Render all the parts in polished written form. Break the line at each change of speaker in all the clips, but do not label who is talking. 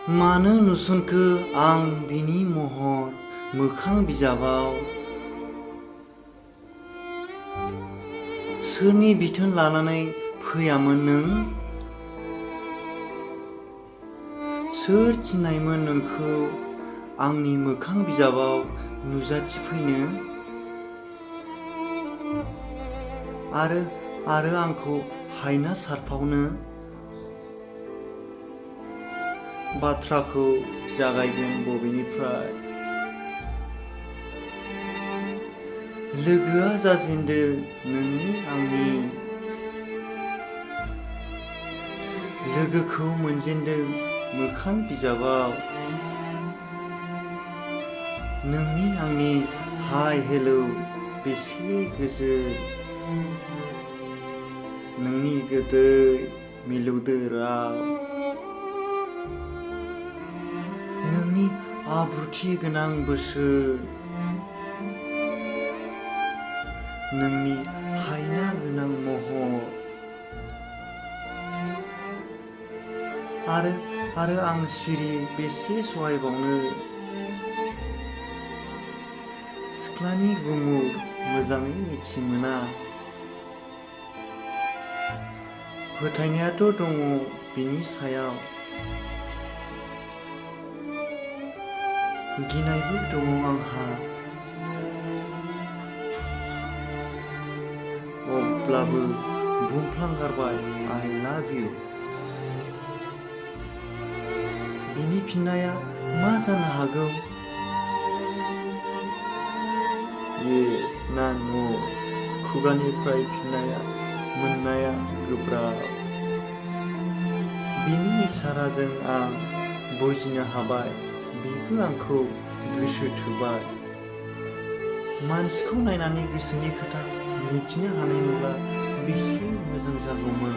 मानो नुसनखो आं बिनि महर मोखां बिजाबाव? सोरनि बिथोन लानानै फैयामोन नों? सोर थिननायमोन नोंखौ आंनि मोखां बिजाबाव नुजाथिफैनो? आरो आंखौ हायना सारफावनो? बाथ्राखौ जागायगोन बबेनिफ्राय? लोगोआ जाजेनदों नोंनि आंनि। लोगोखौ मोनजेनदों मोखां बिजाबाव। नोंनि आंनि हाय हेलौ बेसे गोजोन। नोंनि गोदै मिलौदो राव, नोंनि आब्रुथि गोनां बोसोन, नोंनि हायना गोनां महर, आरो आं सिरि बेसे सहायबावनो? सिख्लानि गुमुर मोजाङै मिथिमोना। फोथायनायाथ' दङ बिनि सायाव, गिनायबो दङ आंहा। अब्लाबो बुंफ्लांगारबाय I love you। बिनि फिननाया मा जानो हागौ? Yes ना No? खुगानिफ्राय फिननाया मोननाया गोब्राब। बिनि इसाराजों आं बुजिनो हाबाय बिबो आंखौ गोसो थोबाय। मानसिखौ नायनानै गोसोनि खोथा मिथिनो हानायमोनब्ला बेसे मोजां जागौमोन।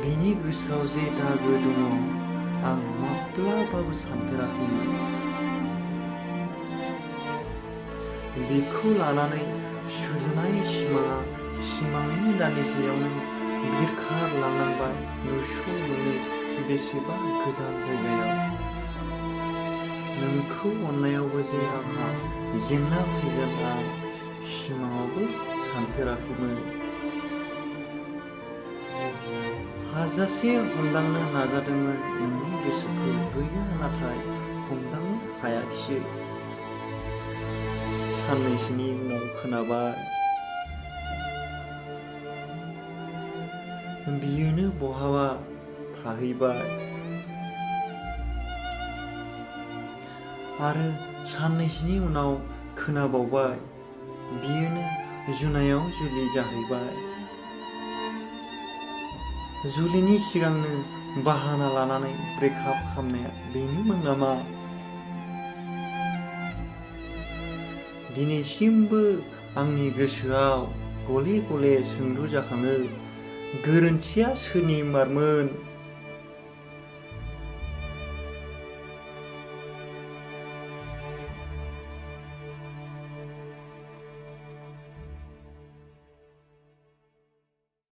बिनि गोसोआव जे दागो दङ आं माब्लाबाबो सानफेराखैमोन। बेखौ लानानै सुजुनाय सिमांनि दान्दिसेयावनो बिरखारलांनांबाय नुस' मोनै बेसेबा गोजान जायगायाव। नोंखौ अननायावबो जे आंहा जेंना फैगोन आं सिमाङावबो सानफेराखैमोन। हाजासे हमदांनो नाजादोंमोन नोंनि गोसोखौ, गैया नाथाय हमदांनो हायाखिसै। साननैसोनि उनाव खोनाबाय बियोनो बहाबा थाहैबाय। आरो साननैसोनि उनाव खोनाबावबाय बियोनो जुनायाव जुलि जाहैबाय। जुलिनि सिगांनो बाहाना लानानै ब्रेकआप खालामनाया बेनोमोन नामा? दिनैसिमबो आंनि गोसोआव गले गले सोंलु जाखाङो गोरोन्थिया सोरनि मारमोन?